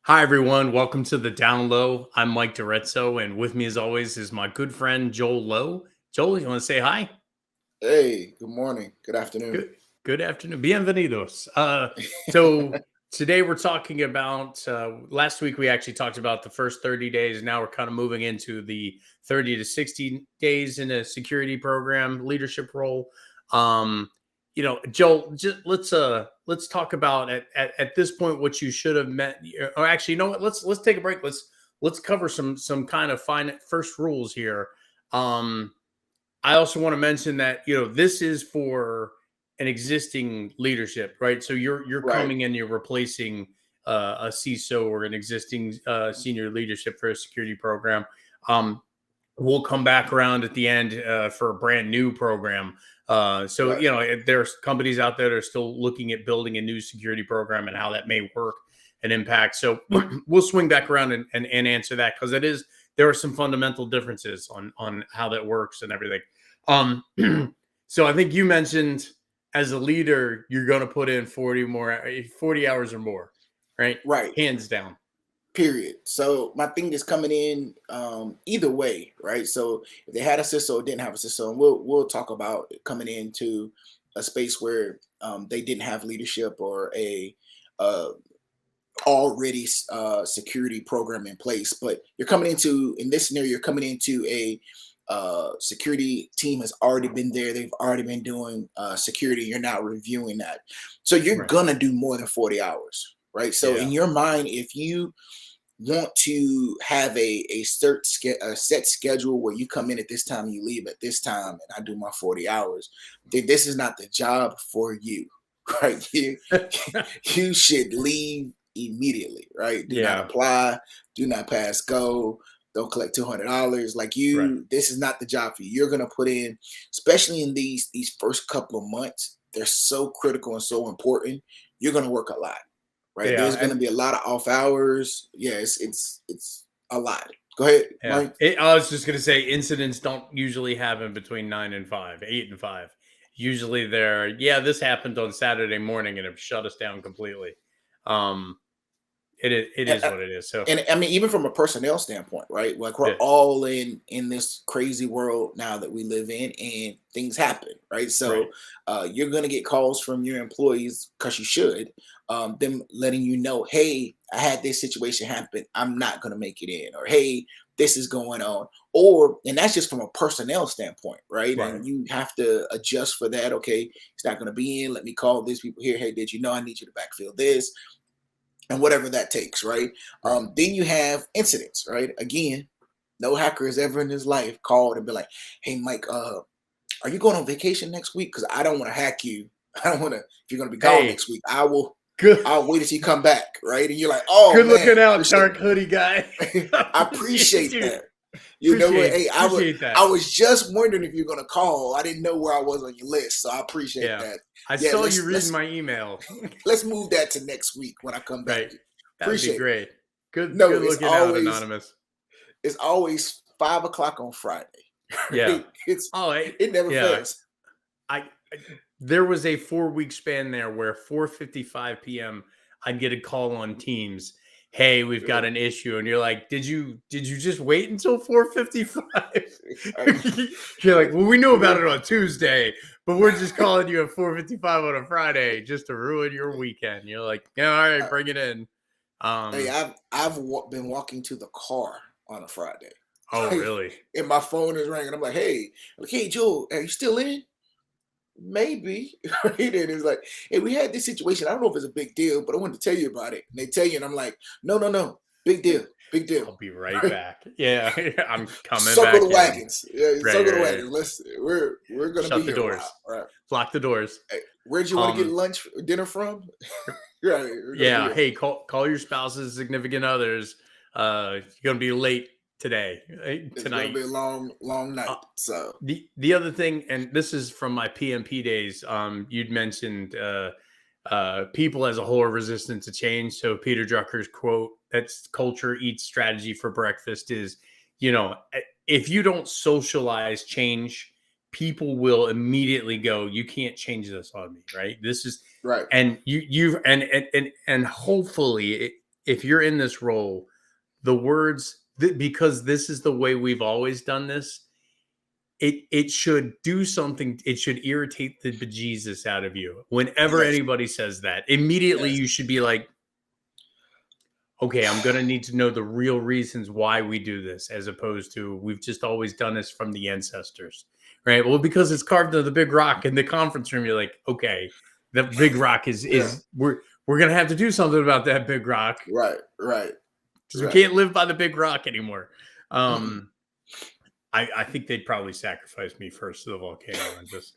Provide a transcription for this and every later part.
Hi, everyone. Welcome to the Down Low. I'm Mike Dorezzo, and with me, as always, is my good friend Joel Lowe. Joel, you want to say hi? Hey, good morning, good afternoon. Good, good afternoon. Bienvenidos. So today we're talking about. Last week we actually talked about the first 30 days. Now we're kind of moving into the 30 to 60 days in a security program leadership role. Um, Joel, just let's talk about at this point what you should have met. Or actually, you know what? Let's take a break. Let's cover some kind of fine first rules here. Um, I also want to mention that this is for an existing leadership, right? So you're Right. coming in, you're replacing a CISO or an existing senior leadership for a security program. Um, we'll come back around at the end for a brand new program. So Right. there's companies out there that are still looking at building a new security program and how that may work and impact. So we'll swing back around and answer that because there are some fundamental differences on how that works and everything. Um, so I think you mentioned as a leader, you're going to put in 40 hours or more, right? Right. Hands down. Period. So my thing is coming in either way, right? So if they had a CISO or didn't have a CISO, and we'll talk about coming into a space where they didn't have leadership or a uh, already security program in place. But you're coming into in this scenario, you're coming into a security team has already been there. They've already been doing security. You're now reviewing that, so you're Right. gonna do more than 40 hours, right? So Yeah. in your mind, if you want to have a set schedule where you come in at this time and you leave at this time, and I do my 40 hours, then this is not the job for you, right? You should leave immediately, right? Do not Yeah. apply, do not pass go, don't collect $200. Like Right. this is not the job for you. You're gonna put in, especially in these first couple of months, they're so critical and so important. You're gonna work a lot, right? Yeah. There's gonna be a lot of off hours. Yeah, it's a lot. Go ahead, Yeah. Mike. I was just going to say incidents don't usually happen between 9 and 5, 8 and 5. Usually this happened on Saturday morning and it shut us down completely. Um, it is what it is. So, And I mean, even from a personnel standpoint, right? Like we're yeah. all in this crazy world now that we live in, and things happen, right? Right. So you're gonna get calls from your employees because you should, them letting you know, hey, I had this situation happen, I'm not gonna make it in, or hey, this is going on, or and that's just from a personnel standpoint, right? Right. And you have to adjust for that. Okay, it's not gonna be in. Let me call these people here. Hey, did you know I need you to backfill this? And whatever that takes, right? Right. Then you have incidents, right? Again, no hacker has ever in his life called and be like, "Hey, Mike, are you going on vacation next week? Because I don't want to hack you. I don't want to. If you're going to be gone Hey, next week, I will. good I'll wait until you come back, right?" And you're like, "Oh good man, looking out, appreciate, dark hoodie guy. I appreciate Dude, that." You know what? Hey, appreciate I that. was just wondering if you're gonna call. I didn't know where I was on your list, so I appreciate Yeah. that. I Yeah, saw you reading my email. let's move that to next week when I come back. Right. That would be Appreciate it. great. Good No, looking out, anonymous. it's always 5 o'clock on Friday. Yeah. Right? Oh, It never yeah. fails. I there was a 4 week span there where 4:55 p.m. I'd get a call on Teams. Hey, we've got Yeah. an issue, and you're like, did you just wait until 4:55? Right. You're like, Right. well, we knew about Yeah. it on Tuesday, but we're just calling you at 4:55 on a Friday just to ruin your weekend. You're like, yeah, all right, Uh, bring it in. Hey, Um, been walking to the car on a Friday, oh, like, really? and my phone is ringing. I'm like, hey, Joe, are you still in? Maybe. Right? And it's like, hey, we had this situation. I don't know if it's a big deal, but I wanted to tell you about it. And they tell you, and I'm like, no, big deal, big deal. I'll be right back. Yeah, I'm coming Circle the back in. wagons. Yeah, Right, circle the right, right. wagons. We're gonna be Shut the here a while. doors. All right. Lock the doors. Hey, where'd you want to get Um, lunch, dinner from? Right, we're gonna be yeah. here. Hey, call your spouses, significant others. You're gonna be late today, It's gonna tonight. be a long Uh, night. So the other thing, and this is from my PMP days. You'd mentioned people as a whole are resistant to change. So Peter Drucker's quote, "That's culture eats strategy for breakfast," is if you don't socialize change, people will immediately go, "You can't change this on me," right? This is right, and you and hopefully. if you're in this role, the words, because this is the way we've always done this, it should do something. It should irritate the bejesus out of you. Whenever Yes, anybody says that, immediately yes, you should be like, okay, I'm going to need to know the real reasons why we do this, as opposed to we've just always done this from the ancestors, right? Well, because it's carved into the big rock in the conference room, you're like, okay, the big rock is yeah, we're going to have to do something about that big rock right, right, because we right. can't live by the big rock anymore. Mm-mm. I think they'd probably sacrifice me first to the volcano and just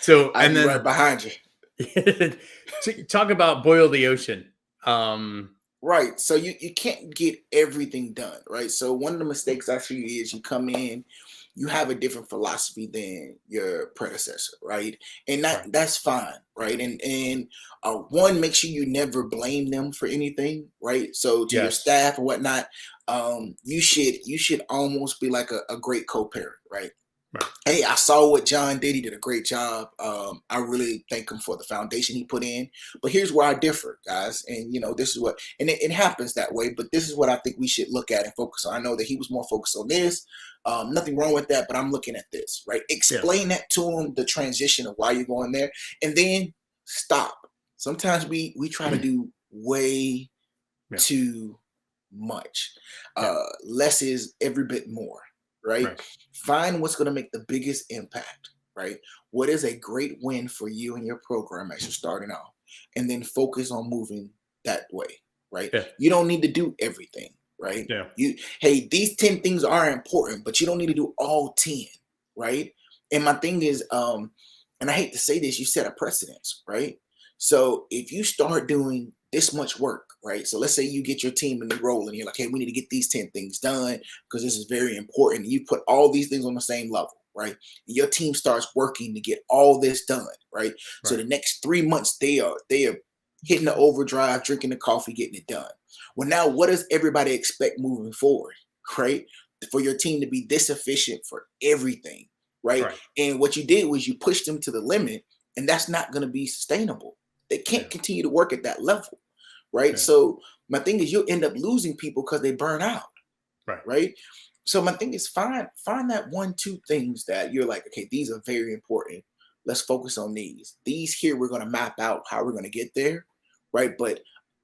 so, I'd and be right then behind you. talk about boil the ocean. Um, Right. So you can't get everything done, right? So one of the mistakes I see is you come in, you have a different philosophy than your predecessor, right? And right. that's fine, right? And one, make sure you never blame them for anything, right? So to your Yes. staff or whatnot, you should almost be like a great co-parent, right? Right. Hey, I saw what John did. He did a great job. I really thank him for the foundation he put in. But here's where I differ, guys. And this is what, and it happens that way. But this is what I think we should look at and focus on. I know that he was more focused on this. Nothing wrong with that, but I'm looking at this, right? Yeah. Explain that to him, the transition of why you're going there, and then stop. Sometimes we try to do way Yeah. too much. Yeah. Less is every bit more, right? Right. Find what's going to make the biggest impact, right? What is a great win for you and your program as you're starting off? And then focus on moving that way, right? Yeah. You don't need to do everything, right? Yeah. Hey, these 10 things are important, but you don't need to do all 10, right? And my thing is, and I hate to say this, you set a precedence, right? So if you start doing this much work, right? So let's say you get your team in the role and you're like, hey, we need to get these 10 things done because this is very important. And you put all these things on the same level, right? And your team starts working to get all this done, right? So Right. the next 3 months, they are hitting the overdrive, drinking the coffee, getting it done. Well, now what does everybody expect moving forward, right? For your team to be this efficient for everything, right? Right. And what you did was you pushed them to the limit, and that's not going to be sustainable. They can't Yeah. continue to work at that level, right? Yeah. So my thing is you'll end up losing people because they burn out, Right. right? So my thing is find that one, two things that you're like, okay, these are very important. Let's focus on these. These here we're going to map out how we're going to get there, right? But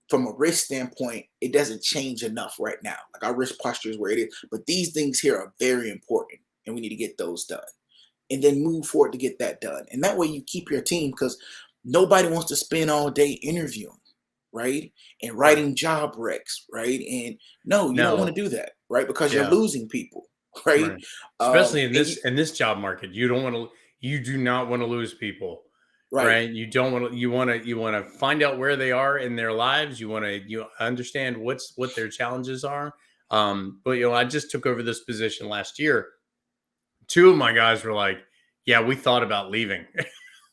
from a risk standpoint, it doesn't change enough right now. Like our risk posture is where it is, but these things here are very important, and we need to get those done, and then move forward to get that done. And that way you keep your team because nobody wants to spend all day interviewing, right? And Right. writing job recs, right? And no, you don't want No. to do that, right? Because you're Yeah. losing people, right? Right. Especially in And you, this job market, you do not want to lose people, right, right? You don't want to. You want to find out where they are in their lives. You understand what their challenges are. But I just took over this position last year. Two of my guys were like, "Yeah, we thought about leaving."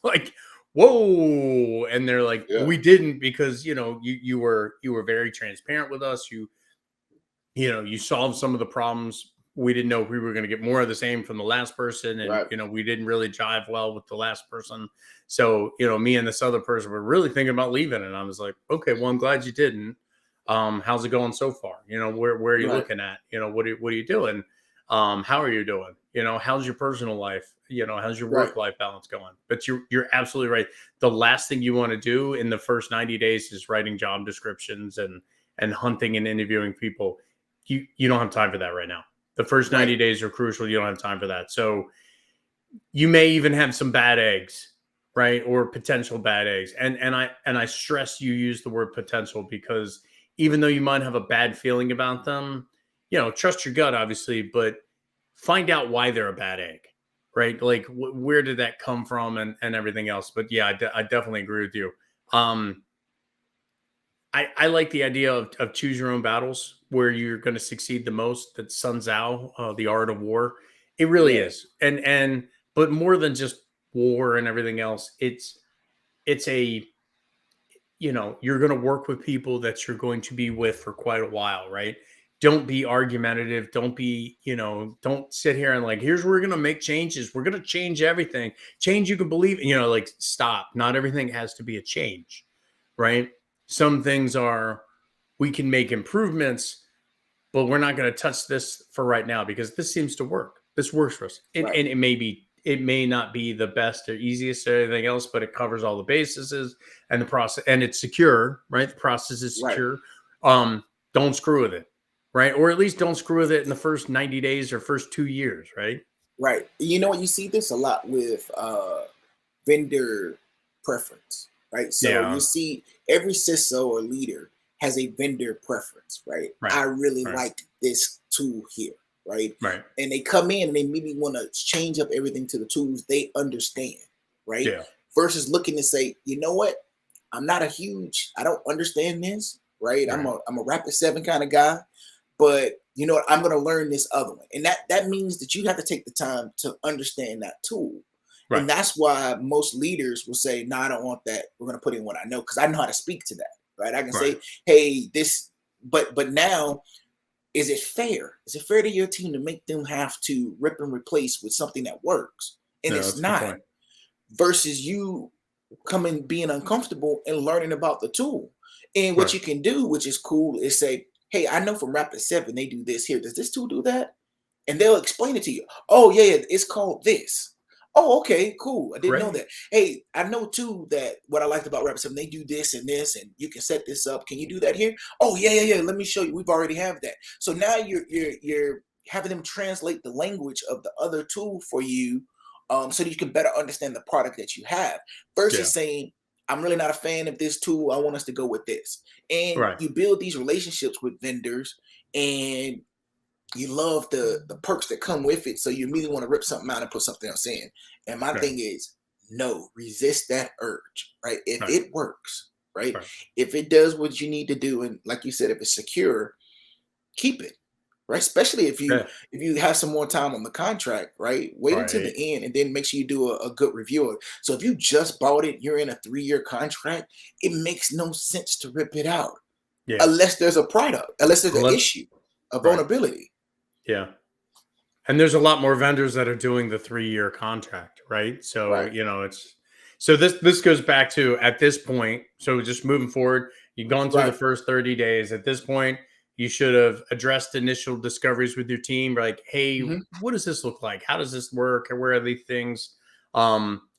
Like, whoa! And they're like, yeah, "We didn't because you were very transparent with us. You solved some of the problems. We didn't know if we were going to get more of the same from the last person, and right, we didn't really jive well with the last person. So me and this other person were really thinking about leaving, and I was like, okay, well, I'm glad you didn't. How's it going so far? Where are you right, looking at? What are you doing? How are you doing? How's your personal life? How's your right, work life balance going? But you're absolutely right. The last thing you want to do in the first 90 days is writing job descriptions and hunting and interviewing people. You don't have time for that right now. The first right, 90 days are crucial. You don't have time for that. So you may even have some bad eggs, right? Or potential bad eggs. And I stress you use the word potential because even though you might have a bad feeling about them, trust your gut, obviously, but find out why they're a bad egg, right? Like where did that come from and everything else. But yeah, I definitely agree with you. Um, I like the idea of choose your own battles where you're going to succeed the most. That Sun Tzu, the art of war. It really yeah, is, and but more than just war and everything else, it's a you're going to work with people that you're going to be with for quite a while, right? Don't be argumentative. Don't sit here and like, here's where we're going to make changes. We're going to change everything. Change you can believe. Like stop. Not everything has to be a change, right? Some things are we can make improvements, but we're not going to touch this for right now because this seems to work. This works for us. And Right. it may not be the best or easiest or anything else, but it covers all the bases and the process, and it's secure, right? The process is Right. secure. Don't screw with it, right? Or at least don't screw with it in the first 90 days or first 2 years, right? Right. You know what? You see this a lot with vendor preference, right? So you Yeah. see every CISO or leader has a vendor preference, right? Right. I really Right. like this tool here, right? Right. And they come in and they maybe want to change up everything to the tools they understand, right? Yeah. Versus looking to say, you know what? I don't understand this, right? Right. I'm a Rapid 7 kind of guy, but you know what? I'm going to learn this other one. And that means that you have to take the time to understand that tool. Right. And that's why most leaders will say, no, I don't want that. We're going to put in what I know because I know how to speak to that, right? I can Right. say, hey, this, but now, is it fair? Is it fair to your team to make them have to rip and replace with something that works? And No, it's that's a good not. point. Versus you coming being uncomfortable and learning about the tool. And what Right. you can do, which is cool, is say, hey, I know from Rapid 7 they do this here. Does this tool do that? And they'll explain it to you. Oh, yeah, it's called this. Oh, okay, cool. I didn't know Great. that. Hey, I know too that what I liked about Rapid 7, they do this and this, and you can set this up. Can you do that here? Oh, yeah. Let me show you. We've already have that. So now you're having them translate the language of the other tool for you, so that you can better understand the product that you have. Yeah. Versus saying, I'm really not a fan of this tool. I want us to go with this. And Right. you build these relationships with vendors, and you love the perks that come with it. So you immediately want to rip something out and put something else in. And my Right. thing is, no, resist that urge, right? If Right. it works, right? Right. If it does what you need to do, and like you said, if it's secure, keep it, right? Especially Yeah. if you have some more time on the contract, right? Wait until Right. the end and then make sure you do a good review. So if you just bought it, you're in a 3-year contract, it makes no sense to rip it out Yeah. unless there's a product, unless there's an Unless, issue, a right. vulnerability. Yeah. And there's a lot more vendors that are doing the 3-year contract, right? So, Right. it's so this goes back to at this point. So just moving forward, you've gone through the Right. first 30 days. At this point, you should have addressed initial discoveries with your team. Like, hey, Mhm. what does this look like? How does this work? Where are these things?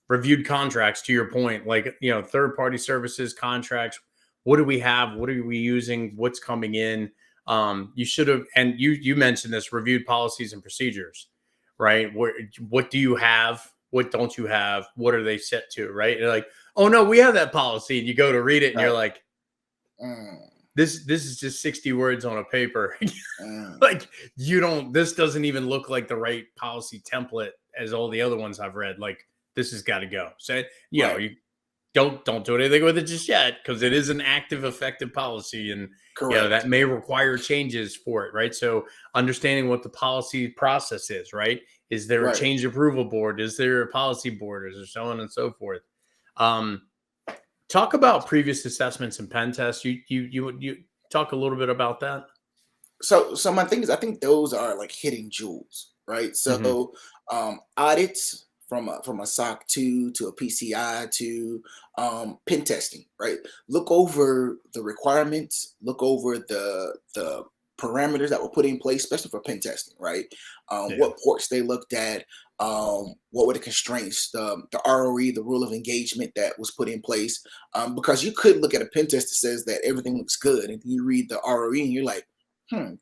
Reviewed contracts to your point, like third party services contracts. What do we have? What are we using? What's coming in? You should have, and you mentioned this, reviewed policies and procedures, right? What do you have? What don't you have? What are they set to? Right? You're like, oh no, we have that policy, and you go to read it, and you're Right. like, Mm, this is just 60 words on a paper. mm. Like, you don't. This doesn't even look like the right policy template as all the other ones I've read. Like, this has got to go. So Right. you don't do anything with it just yet, because it is an active, effective policy, and that Correct. may require changes for it, right? So understanding what the policy process is, right? Is there a Right. change approval board? Is there a policy board? Is there so on and so forth? Um, Talk about previous assessments and pen tests. You talk a little bit about that. So my thing is, I think those are like hitting jewels, right? Hmm. So audits from a SOC 2 to a PCI to pen testing, right? Look over the requirements, look over the parameters that were put in place, especially for pen testing, right? Yeah. What ports they looked at, what were the constraints, the ROE, the rule of engagement that was put in place. Because you could look at a pen test that says that everything looks good, and you read the ROE and you're like,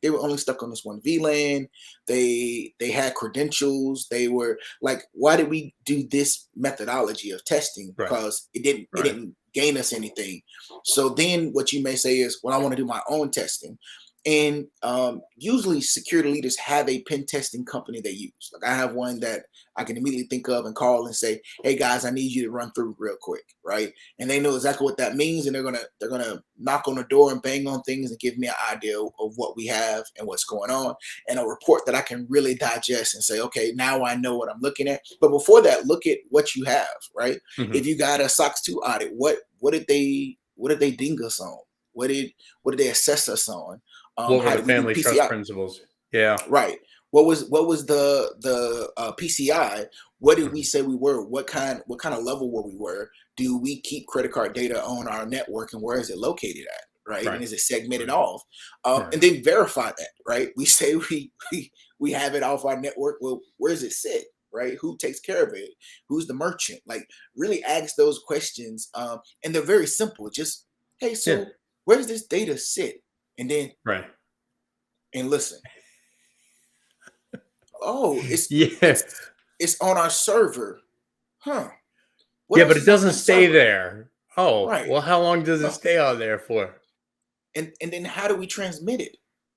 they were only stuck on this one VLAN. They had credentials. They were like, why did we do this methodology of testing? Right. Because it Right. didn't gain us anything. So then what you may say is, well, I want to do my own testing. And usually security leaders have a pen testing company they use. Like I have one that I can immediately think of and call and say, hey guys, I need you to run through real quick, right? And they know exactly what that means, and they're gonna knock on the door and bang on things and give me an idea of what we have and what's going on, and a report that I can really digest and say, okay, now I know what I'm looking at. But before that, look at what you have, right? Hmm. If you got a SOX 2 audit, what did they ding us on? What did they assess us on? What were How the did we do family trust PCI? principles? Yeah. Right. What was the PCI? What did we Hmm. say we were? What kind of level were we were? Do we keep credit card data on our network, and where is it located at? right? And Right. is it segmented Right. off? Right. And then verify that, right? We say we have it off our network. Well, where does it sit? Right? Who takes care of it? Who's the merchant? Like, really ask those questions. And they're very simple. Just, hey, Yeah. so where does this data sit? And then Right. and listen. Oh, Yeah. it's on our server. Huh. What Yeah, else but it is on doesn't that stay server? there. Oh, Right. well, how long does it Huh. stay on there for? And then how do we transmit it?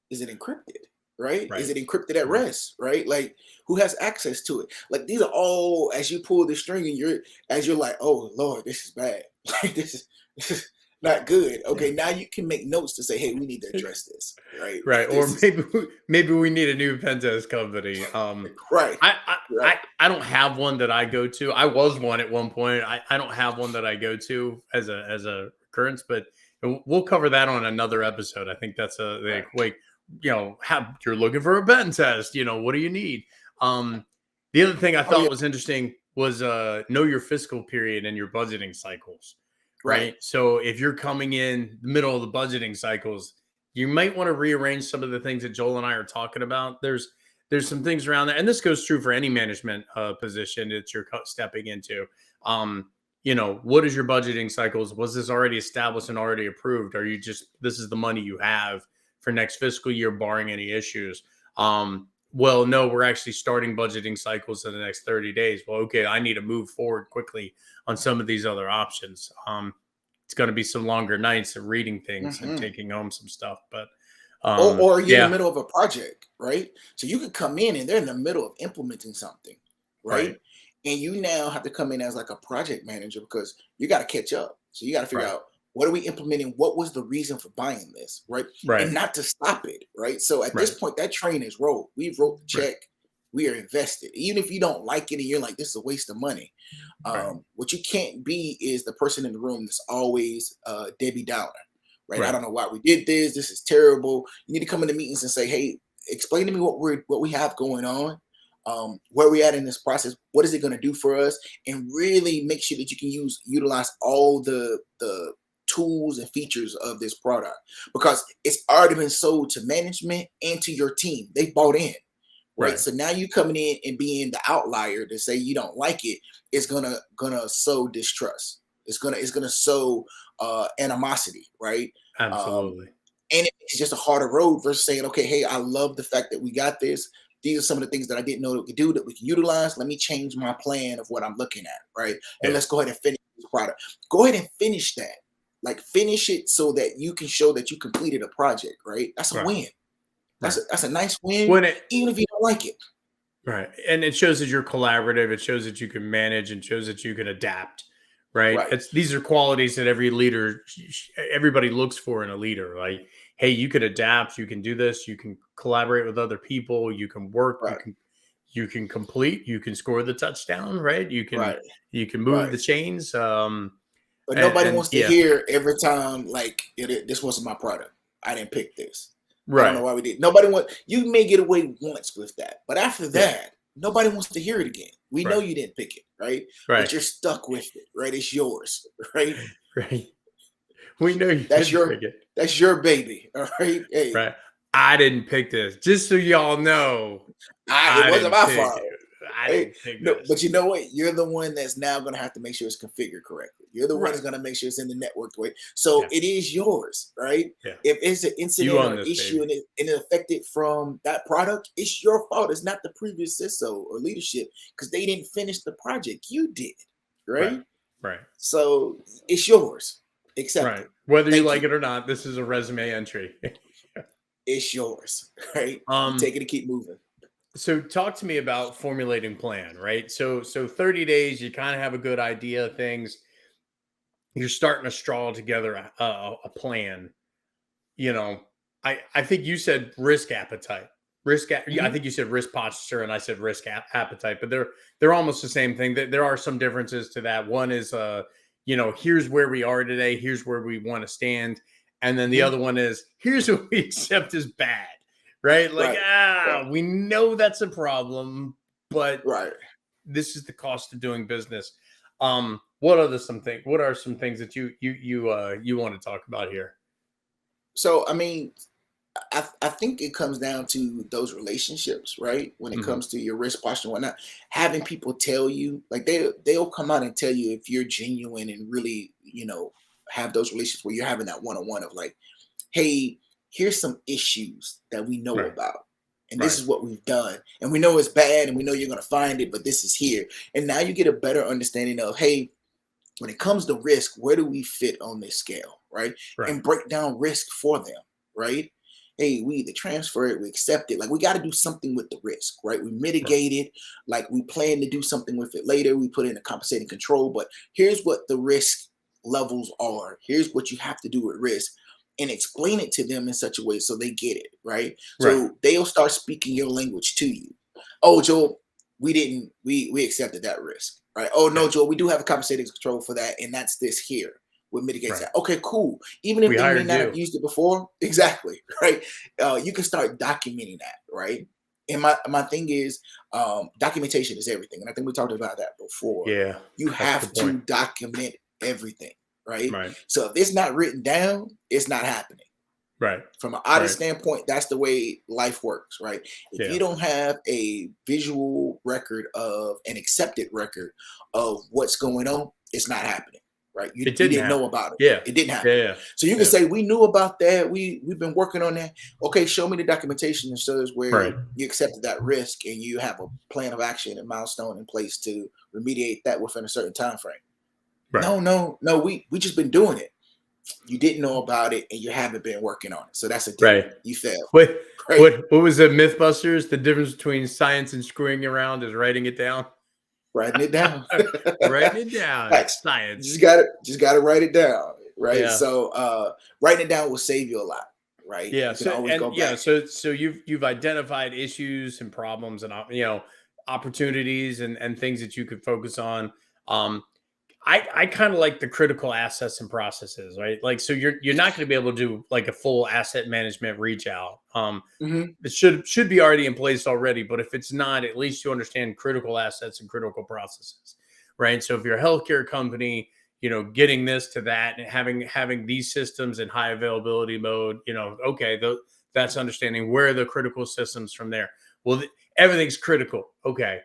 Is it encrypted? Right? Is Right. it encrypted at Right. rest? Right? Like, who has access to it? Like, these are all, as you pull the string and you're like, oh Lord, this is bad. Like, this is not good. Yeah. Okay, now you can make notes to say, hey, we need to address this. Right? Right. Or This is maybe we need a new pen test company. right. I, I Right. I don't have one that I go to. I was one at one point. I don't have one that I go to as a recurrence, but we'll cover that on another episode. I think that's a Right. like have you're looking for a pen test. What do you need? The other thing I Oh yeah. thought was interesting was know your fiscal period and your budgeting cycles. Right. Right. So if you're coming in the middle of the budgeting cycles, you might want to rearrange some of the things that Joel and I are talking about. There's some things around there, and this goes true for any management position that you're stepping into. What is your budgeting cycles? Was this already established and already approved? Are you just this is the money you have for next fiscal year, barring any issues? Well, no, we're actually starting budgeting cycles in the next 30 days. Well, okay, I need to move forward quickly on some of these other options. It's going to be some longer nights of reading things and Hmm. taking home some stuff, but Or you're in the yeah, middle of a project, right? So you could come in and they're in the middle of implementing something, right, right? And you now have to come in as like a project manager because you got to catch up. So you got to figure right, out, what are we implementing? What was the reason for buying this, right? right, And not to stop it, right? So at this right, point, that train is rolled. We've wrote the right, check. We are invested. Even if you don't like it and you're like, this is a waste of money. right, What you can't be is the person in the room that's always Debbie Downer, right? I right, don't know why we did this. This is terrible. You need to come into meetings and say, hey, explain to me what we have going on, where we at in this process. What is it going to do for us? And really make sure that you can utilize all the tools and features of this product, because it's already been sold to management and to your team. They bought in. Right. right. So now you coming in and being the outlier to say you don't like it is gonna sow distrust. It's gonna sow animosity, right? Um, Absolutely. and it's just a harder road versus saying, okay, hey, I love the fact that we got this. These are some of the things that I didn't know that we could do that we can utilize. Let me change my plan of what I'm looking at, right? And Yeah, let's go ahead and finish this product. Go ahead and finish that. Like, finish it so that you can show that you completed a project, right? That's a right, win. That's right. a nice win, When it even if you don't like it. Right. And it shows that you're collaborative. It shows that you can manage and shows that you can adapt. Right. Right, These are qualities that every leader, everybody looks for in a leader. Like, hey, you can adapt. You can do this. You can collaborate with other people. You can work. right, You can complete. You can score the touchdown. Right. right, You can move right. the chains. But And, nobody and wants to yeah. hear every time like this wasn't my product. I didn't pick this. I don't know Right. why we did. Nobody want You may get away once with that, but after Yeah. that, nobody wants to hear it again. We know Right. you didn't pick it, right? But Right. you're stuck with it, right? It's yours, right? Right. We know you That's didn't your pick it. that's your baby, all right? Hey, Right. I didn't pick this. Just so y'all know, it I wasn't didn't my pick fault. it. I Hey, didn't pick no, this. but you know what? You're the one that's now going to have to make sure it's configured correctly. You're the one Right. that's going to make sure it's in the network the way. So Yeah. it is yours, right? Yeah. If it's an You incident own or this, issue baby. and it affected from that product, it's your fault. It's not the previous CISO or leadership because they didn't finish the project. You did, Right. right? Right. So it's yours. Accept Right. it. Whether you Thank like you. it or not, this is a resume entry. It's yours, right? You um, take it and keep moving. so talk to me about formulating plan, right? So 30 days, you kind of have a good idea of things. You're starting to straw together a plan. You know, I think you said risk appetite. Yeah, I Mhm. think you said risk posture, and I said risk appetite, but they're almost the same thing. There are some differences to that. One is, here's where we are today, here's where we want to stand, and then the Mhm. other one is here's what we accept as bad, right? Like, Right. Right. we know that's a problem, but Right. this is the cost of doing business. What are some things that you want to talk about here? So I mean, I think it comes down to those relationships, right? When it Hmm. comes to your risk posture and whatnot, having people tell you, like they'll come out and tell you if you're genuine and really, have those relationships where you're having that one on one of like, hey, here's some issues that we know Right. about. And this Right. is what we've done. And we know it's bad and we know you're going to find it, but this is here. And now you get a better understanding of, hey, when it comes to risk, where do we fit on this scale, right? Right. And break down risk for them, right? Hey, we either transfer it, we accept it. Like we got to do something with the risk, right? We Right. mitigate it, like we plan to do something with it later. We put in a compensating control, but here's what the risk levels are. Here's what you have to do with risk, and explain it to them in such a way so they get it, right? Right. So they'll start speaking your language to you. Oh, Joel, we accepted that risk, right? Oh no, Yeah. Joel, we do have a compensating control for that, and that's this here. What mitigates Right. that? Okay, cool. Even if We they may hired not have you. used it before, exactly, right? You can start documenting that, right? And my thing is, documentation is everything, and I think we talked about that before. Yeah. You That's a have good point. to document everything, right? Right. So if it's not written down, it's not happening. Right. From an audit Right. standpoint, that's the way life works, right? If Yeah. you don't have a visual record of an accepted record of what's going on, it's not happening, right? You, It you didn't didn't know happen. about it. Yeah. It didn't Yeah. happen. Yeah. So you can Yeah. say, we knew about that. We've been working on that. Okay, show me the documentation that shows where Right. you accepted that risk and you have a plan of action and milestone in place to remediate that within a certain time frame. Right. No, we just been doing it. You didn't know about it and you haven't been working on it. So that's a dead Right. end. You failed, What right? what was the Mythbusters? The difference between science and screwing around is writing it down. Writing it down. Writing it down. It's Facts. science. Just gotta write it down, right? Yeah. So writing it down will save you a lot, right? Yeah. You can So always and go yeah, back. so you've identified issues and problems and opportunities and things that you could focus on. Um I kind of like the critical assets and processes, right? Like, so you're not going to be able to do like a full asset management reach out. Hmm. It should be already in place already, but if it's not, at least you understand critical assets and critical processes, right? So if you're a healthcare company, getting this to that and having these systems in high availability mode, okay, that's understanding where are the critical systems from there. Well, everything's critical. Okay,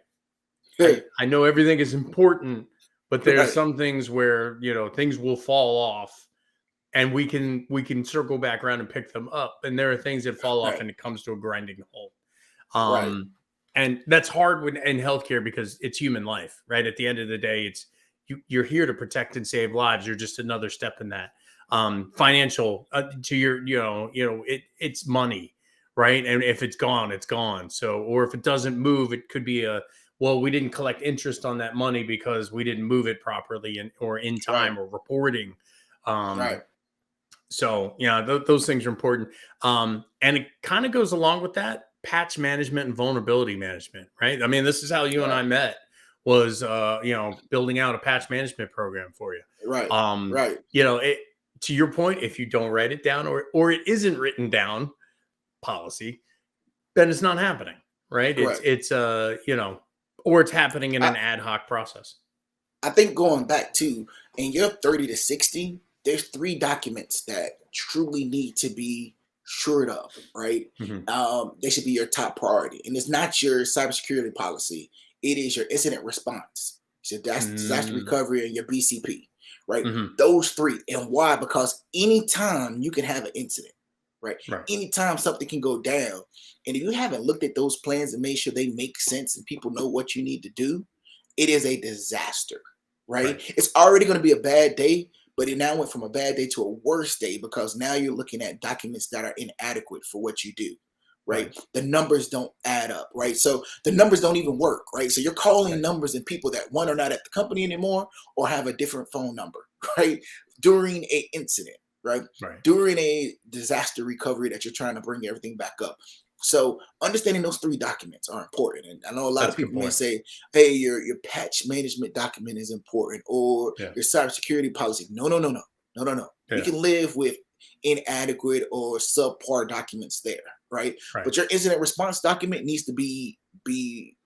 I know everything is important, but there's Right, some things where things will fall off, and we can circle back around and pick them up. And there are things that fall off, right, and it comes to a grinding halt. right, And that's hard in healthcare because it's human life, right? At the end of the day, you're here to protect and save lives. You're just another step in that. Financial to your, it's money, right? And if it's gone, it's gone. So, or if it doesn't move, it could be well, we didn't collect interest on that money because we didn't move it properly or in right, time or reporting. right, Um, so yeah, those things are important. And it kind of goes along with that patch management and vulnerability management, right? I mean, this is how you and right, I met was building out a patch management program for you. right, Um, right, it, to your point, if you don't write it down or it isn't written down policy, then it's not happening, right? correct. Or it's happening in I, an ad hoc process. I think going back to in your 30 to 60, there's three documents that truly need to be shored up, right? Hmm. They should be your top priority. And it's not your cybersecurity policy, it is your incident response. So that's disaster Mm-hmm. recovery and your BCP, right? Those three. And why? Because anytime you can have an incident, right? Right. Anytime something can go down. And if you haven't looked at those plans and made sure they make sense and people know what you need to do, it is a disaster, right? Right. It's already going to be a bad day, but it now went from a bad day to a worse day because now you're looking at documents that are inadequate for what you do, Right. right? The numbers don't add up, right? So the numbers don't even work, right? So you're calling Right. numbers and people that one are not at the company anymore or have a different phone number, right? During a incident, right? Right. During a disaster recovery that you're trying to bring everything back up. So understanding those three documents are important. And I know a lot That's of a good people may point. say, hey, your patch management document is important or Yeah. your cybersecurity policy. No. We Yeah. can live with inadequate or subpar documents there, right? Right. But your incident response document needs to be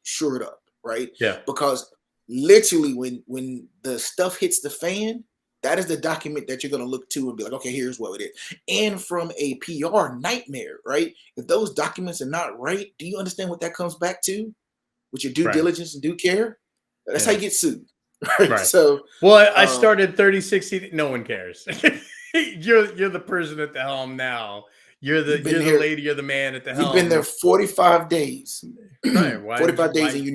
shored up, right? Yeah. Because literally when the stuff hits the fan, That is the document that you're going to look to and be like, okay, here's what it is. And from a PR nightmare, right? If those documents are not right, do you understand what that comes back to? With your due Right. diligence and due care? That's how Yeah. you get sued. Right. Right. So Well, I um, started 3060. No one cares. You're the person at the helm now. you've been You're the here, lady, you're the man at the you've been there helm. 45 days. Right. Why did 45 you days why and you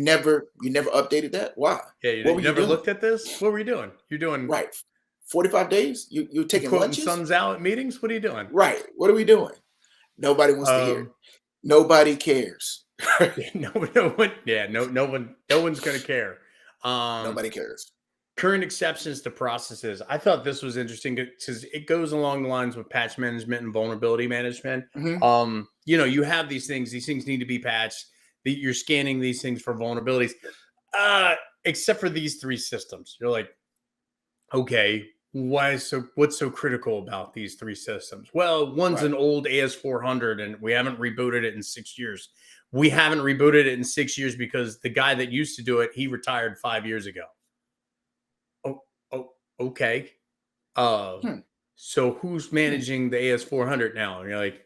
never updated that? Why? yeah, What you were you never doing? looked at this? What were you doing? You're doing Right. 45 days? You're you taking quoting lunches? sums out at meetings? What are you doing? Right. What are we doing? Nobody wants to hear it. Um Nobody cares. no one yeah, no one's gonna care. Um Nobody cares. Current exceptions to processes. I thought this was interesting because it goes along the lines with patch management and vulnerability management. Hmm. You have these things need to be patched. You're scanning these things for vulnerabilities. Except for these three systems. You're like, okay, what's so critical about these three systems? Well, one's Right. an old AS400 and we haven't rebooted it in 6 years. We haven't rebooted it in 6 years because the guy that used to do it, he retired 5 years ago. Oh, okay. Uh, Hmm. so who's Hmm. managing the AS400 now? And you're like,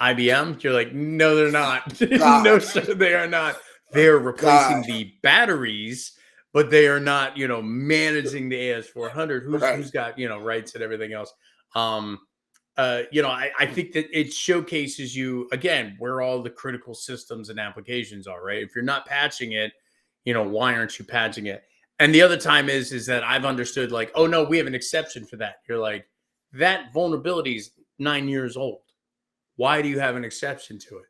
IBM? You're like, no, they're not. No, God. sir, they are not. They're God. replacing the batteries, but they are not, managing the AS400. Right. Who's got, rights and everything else. Um, I think that it showcases you again where all the critical systems and applications are, right? If you're not patching it, why aren't you patching it? And the other time is that I've understood like, oh no, we have an exception for that. You're like, that vulnerability is 9 years old. Why do you have an exception to it?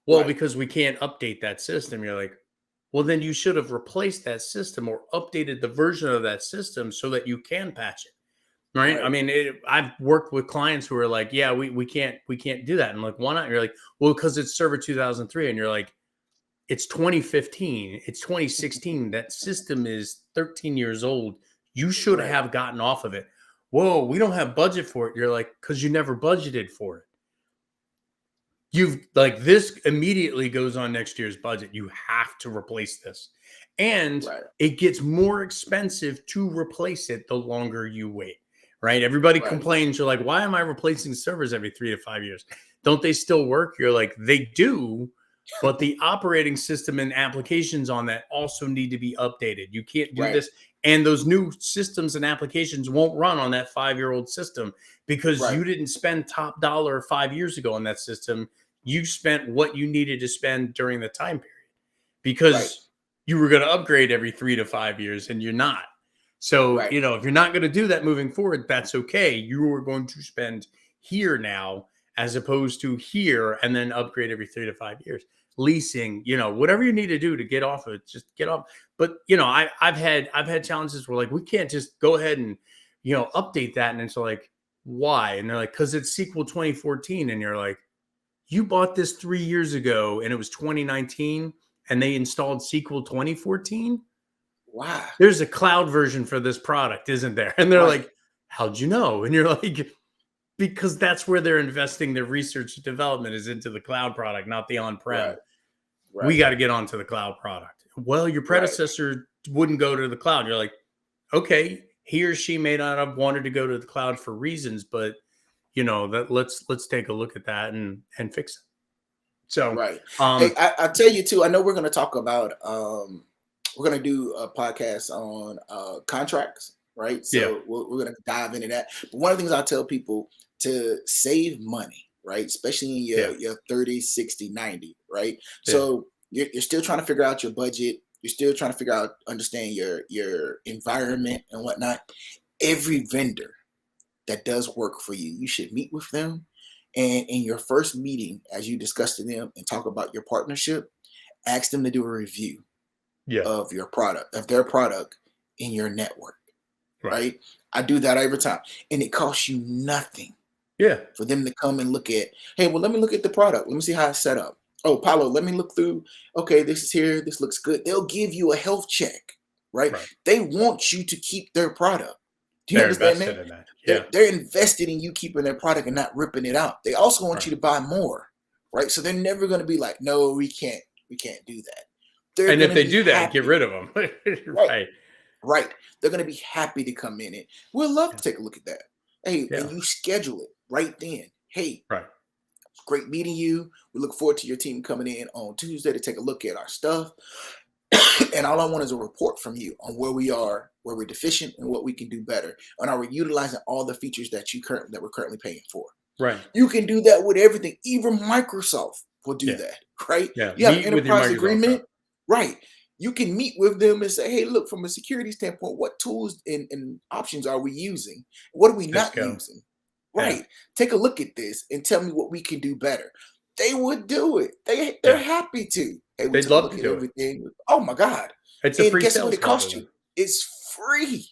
Well, Right. because we can't update that system. You're like, well, then you should have replaced that system or updated the version of that system so that you can patch it. Right. I Right. mean, I've worked with clients who are like, yeah, we can't do that. And I'm like, why not? You're like, well, because it's server 2003. And you're like, it's 2015. It's 2016. That system is 13 years old. You should Right. have gotten off of it. Whoa, we don't have budget for it. You're like, because you never budgeted for it. You've like this immediately goes on next year's budget. You have to replace this. And Right. it gets more expensive to replace it the longer you wait. Right? Everybody Right. complains. You're like, why am I replacing servers every 3 to 5 years? Don't they still work? You're like, they do, but the operating system and applications on that also need to be updated. You can't do Right. this. And those new systems and applications won't run on that 5-year-old system because Right. you didn't spend top dollar 5 years ago on that system. You spent what you needed to spend during the time period Right. because you were going to upgrade every 3 to 5 years and you're not. So, Right. if you're not going to do that moving forward, that's okay. You are going to spend here now as opposed to here and then upgrade every 3 to 5 years. Leasing, whatever you need to do to get off of it, just get off. But I've had challenges where like we can't just go ahead and update that, and it's like why? And they're like because it's SQL 2014, and you're like you bought this 3 years ago, and it was 2019, and they installed SQL 2014. Why? There's a cloud version for this product, isn't there? And they're Right. like, how'd you know? And you're like, because that's where they're investing their research and development is into the cloud product, not the on-prem. Right. We Right. got to get onto the cloud product. Well, your Right. predecessor wouldn't go to the cloud. You're like, okay, he or she may not have wanted to go to the cloud for reasons, but that let's take a look at that and fix it. So, Right. Hey, um, I tell you too. I know we're going to talk about. We're going to do a podcast on contracts, right? yeah, So we're going to dive into that. But one of the things I tell people to save money, right? Especially in yeah, your 30, 60, 90, right? yeah, So you're still trying to figure out your budget. You're still trying to figure out, understand your environment and whatnot. Every vendor that does work for you, you should meet with them. And in your first meeting, as you discuss to them and talk about your partnership, ask them to do a review yeah, of your product, of their product in your network, right, right? I do that every time. And it costs you nothing yeah, for them to come and look at, hey, well, let me look at the product. Let me see how it's set up. Oh, Paulo, let me look through. Okay, this is here. This looks good. They'll give you a health check, right? right. They want you to keep their product. Do you They're understand invested that? in that. Yeah, They're invested in you keeping their product and not ripping it out. They also want right. you to buy more, right? So they're never going to be like, no, we can't do that. They're And going if to they be do that, get happy, rid of them. right? Right. right? They're going to be happy to come in it. We'll love Yeah. to take a look at that. Hey, Yeah. and you schedule it right then. Hey, Right. it's great meeting you. We look forward to your team coming in on Tuesday to take a look at our stuff. And all I want is a report from you on where we are, where we're deficient, and what we can do better. And are we utilizing all the features that we're currently paying for? Right. You can do that with everything. Even Microsoft will do Yeah. that, right? Yeah. You have an Meet with your enterprise Microsoft agreement, rep. right? You can meet with them and say, hey, look, from a security standpoint, what tools and options are we using? What are we Just not go. using? Yeah. Right. Take a look at this and tell me what we can do better. They would do it. They're Yeah. happy to. Hey, we They'd took a love look to at do it. everything. Oh my God. It's a And free guess what sales it call to costs you? them. It's free.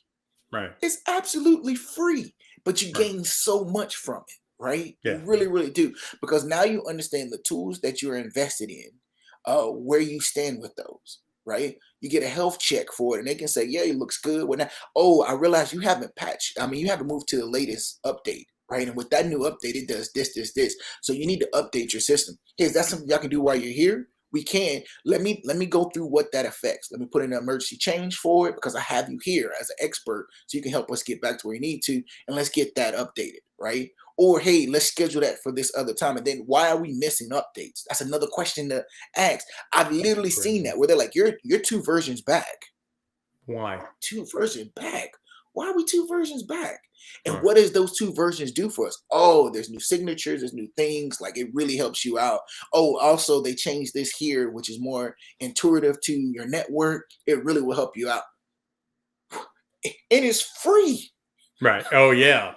Right. It's absolutely free, but you Right. gain so much from it, right? You Yeah. really, really do, because now you understand the tools that you're invested in, where you stand with those, right? You get a health check for it, and they can say, "Yeah, it looks good." When oh, I realize you haven't patched. I mean, you haven't moved to the latest update, right? And with that new update, it does this, this, this. So you need to update your system. Hey, is that something y'all can do while you're here? We can. Let me go through what that affects. Let me put in an emergency change for it because I have you here as an expert, so you can help us get back to where you need to, and let's get that updated, right? Or hey, let's schedule that for this other time. And then why are we missing updates? That's another question to ask. I've literally seen Crazy. that where they're like, you're two versions back. Why? Two versions back. Why are we two versions back? And Right. what does those two versions do for us? Oh, there's new signatures, there's new things. Like it really helps you out. Oh, also they changed this here, which is more intuitive to your network. It really will help you out. And it's free. Right. Oh yeah.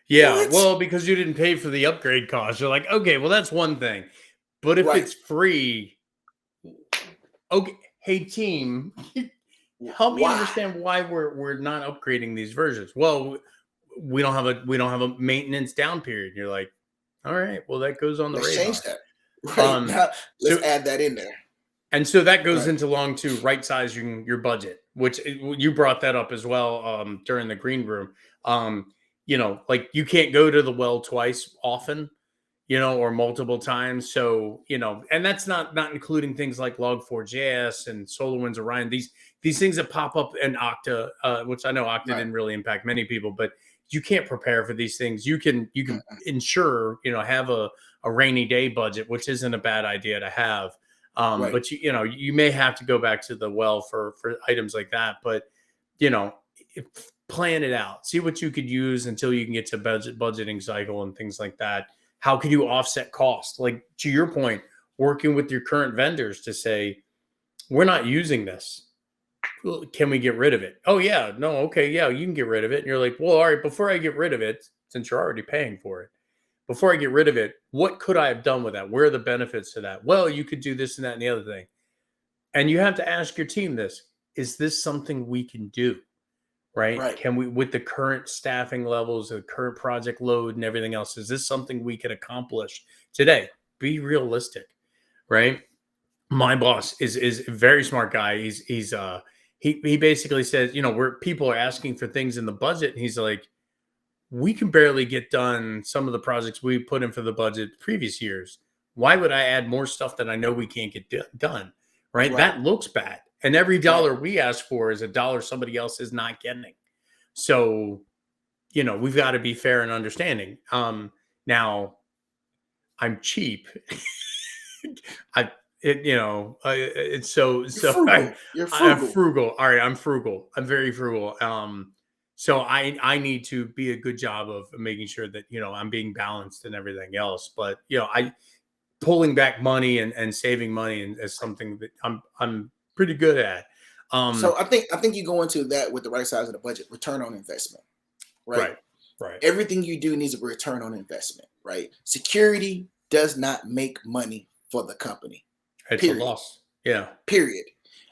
Yeah. What? Well, because you didn't pay for the upgrade cost, you're like, okay, well, that's one thing. But if Right. it's free, okay, hey team, help me Why? understand why we're not upgrading these versions. Well, we don't have a maintenance down period. You're like, all right, well, that goes on the Let's change radar. that. Right. Um, Now let's so add that in there. and so that goes Right. into long to right sizing your budget, which you brought that up as well during the green room. Like you can't go to the well twice often, or multiple times. So, and that's not including things like Log4j and SolarWinds Orion. These things that pop up in Okta, which I know Okta Right. didn't really impact many people, but you can't prepare for these things. You can ensure, have a rainy day budget, which isn't a bad idea to have. Right. But you may have to go back to the well for items like that. But you know, plan it out, see what you could use until you can get to budgeting cycle and things like that. How can you offset cost? Like to your point, working with your current vendors to say, we're not using this. Can we get rid of it? Oh yeah, no, okay, yeah, you can get rid of it. And you're like, well, all right, before I get rid of it, since you're already paying for it, before I get rid of it, what could I have done with that? Where are the benefits to that? Well, you could do this and that and the other thing. And you have to ask your team this: is this something we can do? Right? Right. Can we, with the current staffing levels, the current project load, and everything else, is this something we could accomplish today? Be realistic, right? My boss is a very smart guy. He basically says, where people are asking for things in the budget, and he's like, we can barely get done some of the projects we put in for the budget previous years. Why would I add more stuff that I know we can't get done? Right? Right. That looks bad. And every Right. dollar we ask for is a dollar somebody else is not getting. So, we've got to be fair and understanding. Now I'm cheap. I, it's You're I, frugal. You're I'm frugal. frugal. All right. I'm frugal. I'm very frugal. So I need to be a good job of making sure that, I'm being balanced and everything else. But, I pulling back money and saving money is something that I'm pretty good at. So I think you go into that with the right size of the budget, return on investment, right? Right. Right. Everything you do needs a return on investment, right? Security does not make money for the company. It's a Period. loss. Yeah. Period.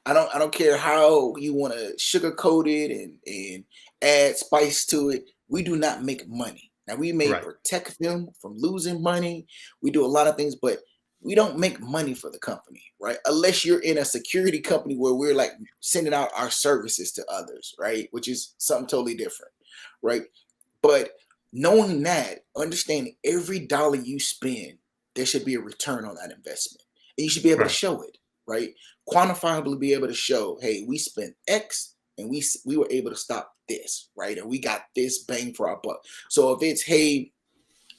I don't care how you want to sugarcoat it and add spice to it. We do not make money. Now we may Right. protect them from losing money. We do a lot of things, but we don't make money for the company, right? Unless you're in a security company where we're like sending out our services to others, right? Which is something totally different, right? But knowing that, understanding every dollar you spend, there should be a return on that investment. And you should be able to Right. show it, right? Quantifiably be able to show, hey, we spent X, and we were able to stop this, right? And we got this bang for our buck. So if it's, hey,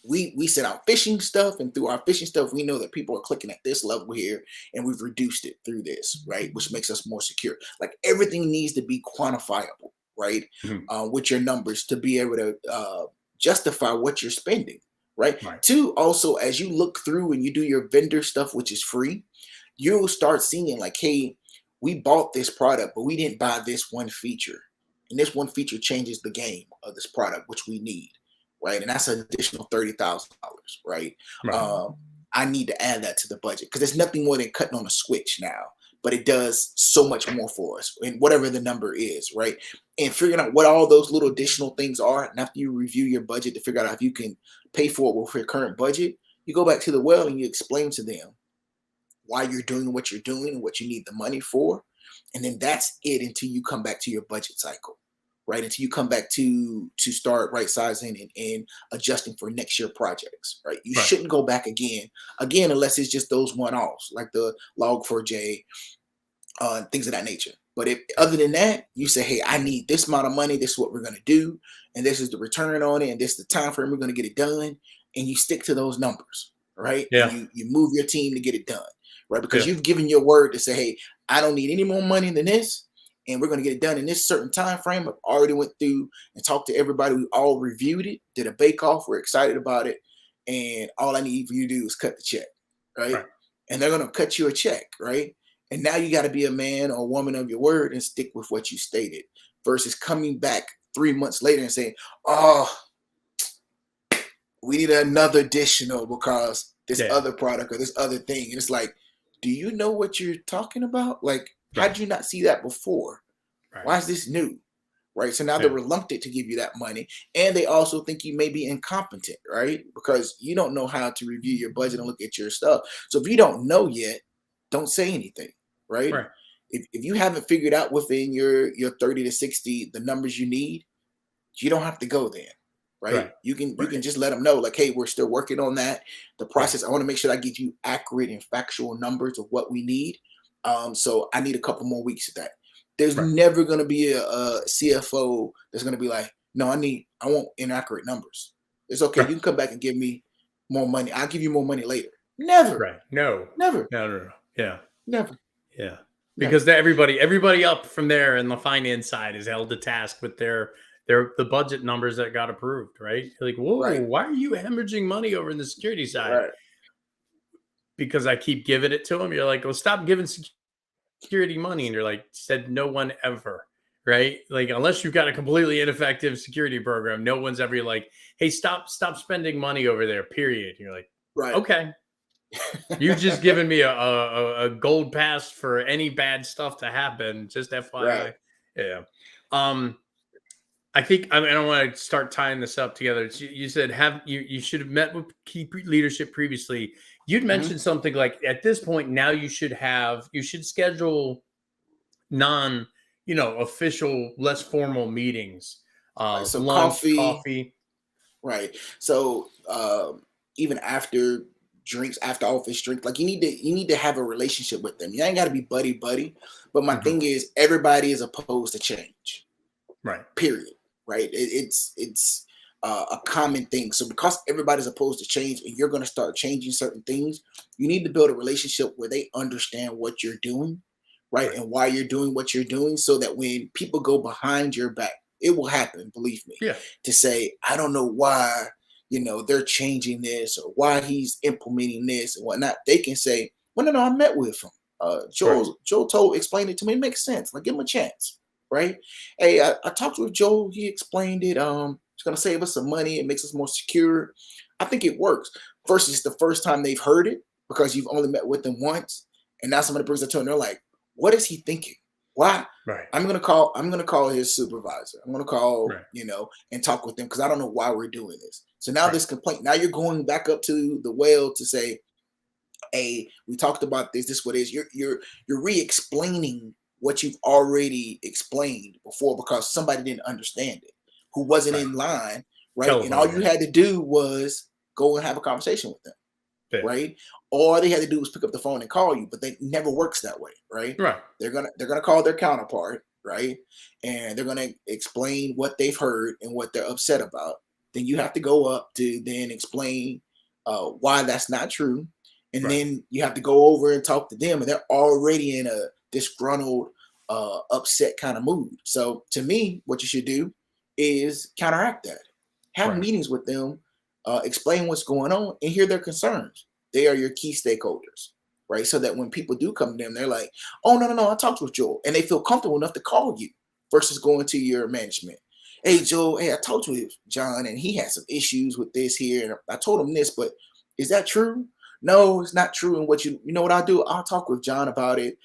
we sent out phishing stuff, and through our phishing stuff, we know that people are clicking at this level here, and we've reduced it through this, right? Which makes us more secure. Like everything needs to be quantifiable, right? Mhm. With your numbers to be able to justify what you're spending, right? Right. Two, also, as you look through and you do your vendor stuff, which is free, you'll start seeing like, hey, we bought this product, but we didn't buy this one feature. And this one feature changes the game of this product, which we need, right? And that's an additional $30,000, right? Right. I need to add that to the budget because there's nothing more than cutting on a switch now, but it does so much more for us, and whatever the number is, right? And figuring out what all those little additional things are, and after you review your budget to figure out if you can pay for it with your current budget, you go back to the well and you explain to them why you're doing what you're doing and what you need the money for. And then that's it until you come back to your budget cycle, right? Until you come back to start right sizing and adjusting for next year projects, right? You Right. shouldn't go back again, unless it's just those one-offs like the Log4j, things of that nature. But if other than that, you say, hey, I need this amount of money, this is what we're going to do, and this is the return on it, and this is the time frame we're going to get it done, and you stick to those numbers, right? Yeah. And you move your team to get it done, right? Because Yeah. you've given your word to say, hey, I don't need any more money than this, and we're going to get it done in this certain time frame. I've already went through and talked to everybody. We all reviewed it, did a bake off. We're excited about it, and all I need for you to do is cut the check, right? Right. And they're going to cut you a check, right? And now you got to be a man or woman of your word and stick with what you stated versus coming back 3 months later and saying, oh, we need another additional because this other product or this other thing. And it's like, do you know what you're talking about? Like, how did you not see that before? Right. Why is this new? Right. So now they're reluctant to give you that money. And they also think you may be incompetent, right? Because you don't know how to review your budget and look at your stuff. So if you don't know yet, don't say anything, right? If you haven't figured out within your 30 to 60 the numbers you need, you don't have to go there, right? You can just let them know, like, hey, we're still working on that. The process, I want to make sure I give you accurate and factual numbers of what we need. So I need a couple more weeks of that. There's never going to be a CFO that's going to be like, no, I want inaccurate numbers. It's okay. You can come back and give me more money. I'll give you more money later. Never. Right. No. Never. No. Yeah. Never. Yeah. Because everybody up from there in the finance side is held to task with the budget numbers that got approved, right? You're like, whoa, why are you hemorrhaging money over in the security side? Because I keep giving it to them. You're like, well, stop giving security money. And you're like, said no one ever, right? Like, unless you've got a completely ineffective security program, no one's ever like, hey, stop spending money over there, period. And you're like, okay. You've just given me a gold pass for any bad stuff to happen. Just FYI. Yeah. I think I don't want to start tying this up together. You said you should have met with key leadership previously. You'd mentioned something like at this point now you should schedule official, less formal meetings. So lunch, coffee. Right. So even after drinks, after office drink, like you need to have a relationship with them. You ain't got to be buddy. But my thing is, everybody is opposed to change. Right. Period. Right. It's a common thing. So because everybody's opposed to change and you're going to start changing certain things, you need to build a relationship where they understand what you're doing, right? And why you're doing what you're doing, so that when people go behind your back, it will happen, believe me, to say, I don't know why, they're changing this or why he's implementing this and whatnot. They can say, well, no, I met with him. Joel explained it to me. It makes sense. Like, give him a chance. Right. Hey, I talked with Joel. He explained it. It's going to save us some money. It makes us more secure. I think it works versus the first time they've heard it because you've only met with them once. And now somebody brings it to them. They're like, what is he thinking? Why? I'm going to call his supervisor. I'm going to call, and talk with them because I don't know why we're doing this. So now this complaint, now you're going back up to the well to say, hey, we talked about this. This is what it is. You're re-explaining what you've already explained before because somebody didn't understand it, who wasn't in line, right? And all you had to do was go and have a conversation with them, right? All they had to do was pick up the phone and call you, but they never works that way, right? They're gonna call their counterpart, right? And they're going to explain what they've heard and what they're upset about. Then you have to go up to then explain why that's not true. And Right. then you have to go over and talk to them, and they're already in a disgruntled, upset kind of mood. So to me, what you should do is counteract that. Have Right. meetings with them, explain what's going on, and hear their concerns. They are your key stakeholders, right? So that when people do come to them, they're like, "Oh, no, I talked with Joel," and they feel comfortable enough to call you versus going to your management. Hey, Joel, hey, I talked with John, and he had some issues with this here, and I told him this, but is that true? No, it's not true. And what you know what I'll do? I'll talk with John about it,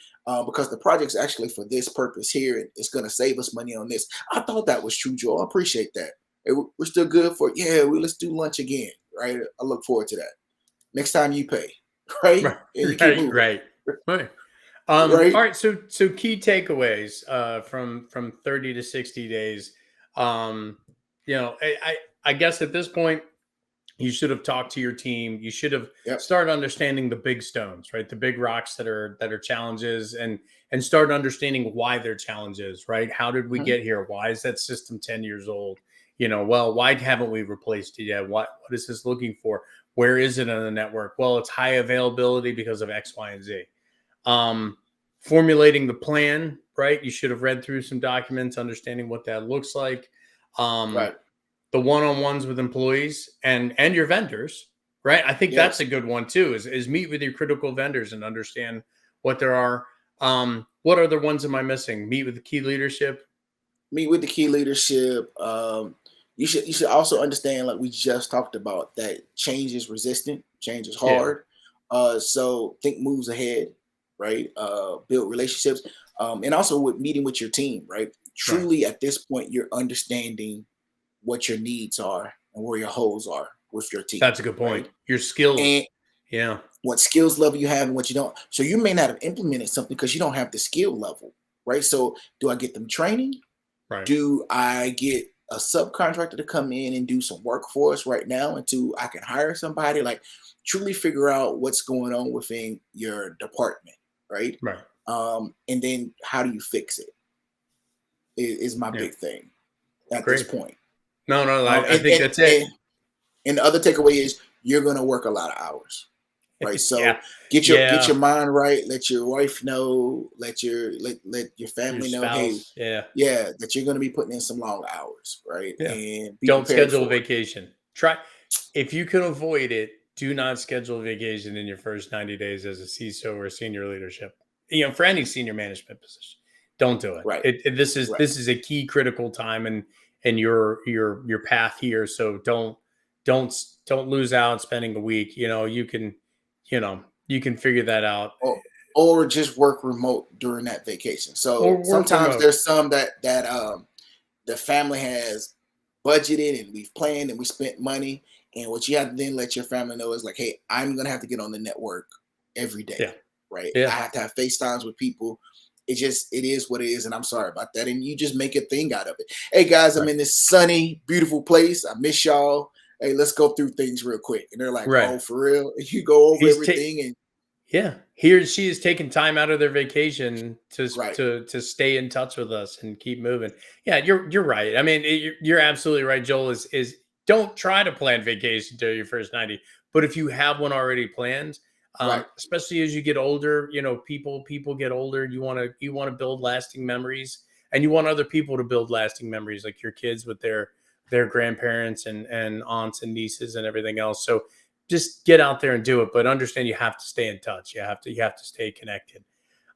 because the project's actually for this purpose here, and it's going to save us money on this. I thought that was true, Joel. I appreciate that. Hey, we're still good for, yeah. Let's do lunch again, right? I look forward to that. Next time you pay, right? Right. And you keep Right. moving, Right. Right. All right? right. So key takeaways from 30 to 60 days. Um, I guess at this point you should have talked to your team. You should have Yep. started understanding the big stones, right? The big rocks that are challenges, and start understanding why they're challenges, right? How did we Mhm. get here? Why is that system 10 years old? Well, why haven't we replaced it yet? What is this looking for? Where is it on the network? Well, it's high availability because of X, Y, and Z. um, Formulating the plan, right? You should have read through some documents, understanding what that looks like. um, Right. the one-on-ones with employees and your vendors, right? I think Yep. that's a good one too, is meet with your critical vendors and understand what there are. What other ones am I missing? Meet with the key leadership. Meet with the key leadership. You should also understand, like we just talked about, that change is resistant, change is Yeah. hard. So think moves ahead, right? Build relationships, and also with meeting with your team, right? Right. Truly, at this point, you're understanding what your needs are and where your holes are with your team, That's a good point. right? Your skills. And Yeah. what skills level you have and what you don't. So you may not have implemented something because you don't have the skill level, right? So do I get them training? Right. Do I get a subcontractor to come in and do some work for us right now until I can hire somebody? Like, truly figure out what's going on within your department, right? Right. And then how do you fix it? Is my Yeah. big thing at this Great. point. No, Um, I and, think and, that's it. and, and the other takeaway is you're going to work a lot of hours, right? Yeah. So get Yeah. your mind right. Let your wife know. Let your Your family know. Hey, spouse. Yeah. yeah, that you're going to be putting in some long hours, right? Yeah. And be Don't prepared schedule a for it. vacation. Try, if you can avoid it, do not schedule a vacation in your first 90 days as a CISO or senior leadership. For any senior management position, don't do it. Right, right. This is a key critical time in your path here. So don't don't lose out spending a week. You can figure that out, Or just work remote during that vacation. or So work sometimes remote. there's some that the family has budgeted and we've planned and we spent money. And what you have to then let your family know is like, hey, I'm gonna have to get on the network every day, Yeah. right? I Yeah. have to have FaceTimes with people. It is what it is, and I'm sorry about that. And you just make a thing out of it. Hey guys, I'm Right. in this sunny, beautiful place. I miss y'all. Hey, let's go through things real quick. And they're like, Right. oh, for real? And you go over He's ta- everything and Yeah, he or she is taking time out of their vacation right, to stay in touch with us and keep moving. Yeah, you're right. I mean, you're absolutely right. Joel is don't try to plan vacation during your first 90, but if you have one already planned, right. especially as you get older, people get older. You want to build lasting memories, and you want other people to build lasting memories, like your kids with their grandparents and aunts and nieces and everything else. So just get out there and do it, but understand you have to stay in touch. You have to stay connected.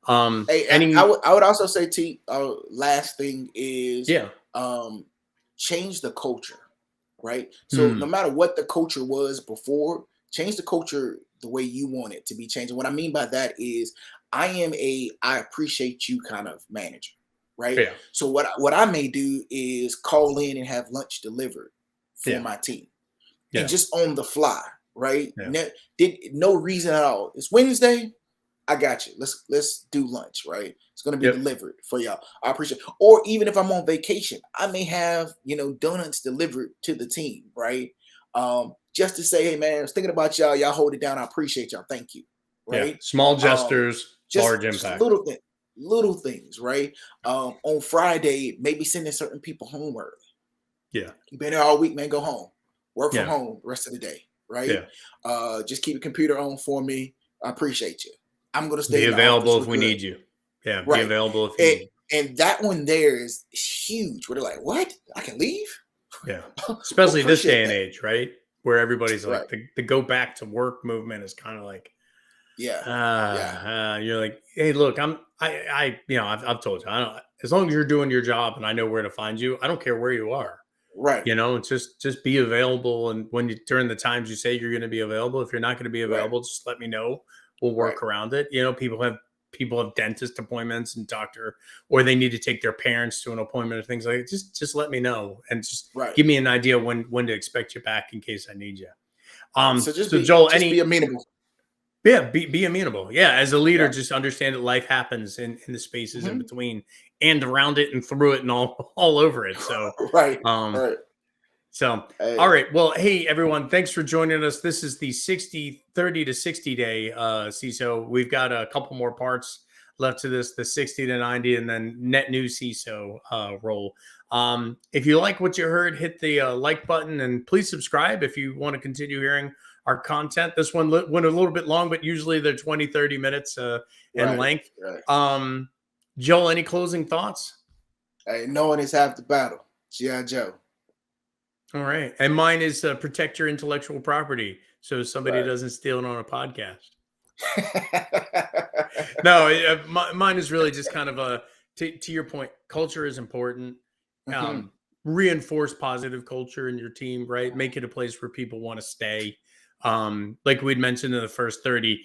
Hey, Any I would also say, T. Last thing is, Yeah. um, change the culture, right? So no Hmm. matter what the culture was before, change the culture the way you want it to be changed. And what I mean by that is, I appreciate you kind of manager, right? Yeah. So what I may do is call in and have lunch delivered for Yeah. my team, and Yeah. just on the fly, right? Yeah. Did no reason at all. It's Wednesday. I got you. Let's do lunch, right? It's gonna be Yep. delivered for y'all. I appreciate. Or even if I'm on vacation, I may have donuts delivered to the team, right? Just to say, hey man, I was thinking about y'all. Y'all hold it down. I appreciate y'all. Thank you, Yeah. right? Small Um, gestures, just large just impact. little thing. little things, right? On Friday, maybe sending certain people homework. Yeah. You've been there all week, man. Go home. Work from Yeah. home the rest of the day, right? Yeah. Just keep your computer on for me. I appreciate you. I'm gonna stay Be in the office. available We're if we good. need you. Yeah. Be Right. available if you And, need. and that one there is huge. Where they're like, what? I can leave? Yeah. Well, Especially this appreciate day and that. age, right? Where everybody's Right. like the go back to work movement is kind of like, Yeah. Yeah. you're like, hey, look, I've told you, I don't, as long as you're doing your job and I know where to find you, I don't care where you are. Right. It's just be available. And when you during the times you say you're going to be available, if you're not going to be Right. available, just let me know. We'll Right. work around it. People have dentist appointments and doctor, or they need to take their parents to an appointment or things like that. Just let me know and just Right. give me an idea when to expect you back in case I need you. Right. So So Joel, just be amenable. be amenable. Yeah, as a leader, Yeah. just understand that life happens in the spaces in Mhm. between and around it and through it and all over it. So, Right. um, Right. so all Hey. right. Well, hey everyone, thanks for joining us. This is the 30 to 60 day CISO. We've got a couple more parts left to this, the 60 to 90, and then net new CISO role. If you like what you heard, hit the like button and please subscribe if you want to continue hearing our content. This one went a little bit long, but usually they're 20, 30 minutes in Right. length. Right. Joel, any closing thoughts? Hey, knowing is half the battle. G.I. Joe. All right. And mine is protect your intellectual property so somebody Right. doesn't steal it on a podcast. No, mine is really just kind of to your point, culture is important. Mhm. Um, Reinforce positive culture in your team, right? Make it a place where people want to stay. Like we'd mentioned in the first 30,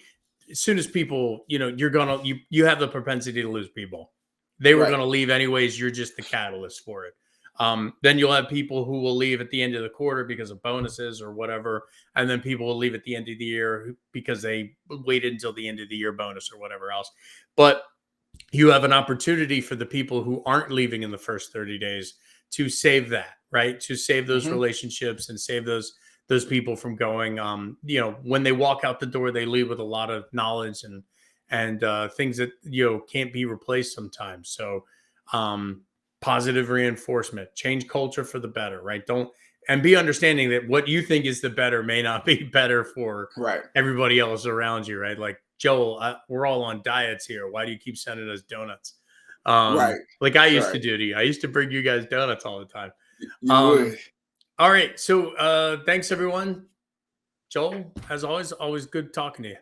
as soon as people, you have the propensity to lose people. They were Right. gonna leave anyways, you're just the catalyst for it. Then you'll have people who will leave at the end of the quarter because of bonuses or whatever, and then people will leave at the end of the year because they waited until the end of the year bonus or whatever else. But you have an opportunity for the people who aren't leaving in the first 30 days to save that, right? To save those Mhm. relationships and save those people from going. When they walk out the door, they leave with a lot of knowledge and things that can't be replaced sometimes. So um, positive reinforcement, change culture for the better, right? Don't and be understanding that what you think is the better may not be better for Right. everybody else around you, right? Like Joel, we're all on diets here. Why do you keep sending us donuts? Right. Like I used to Right. do to you. I used to bring you guys donuts all the time. You Um, would. all right. So thanks everyone. Joel, as always good talking to you.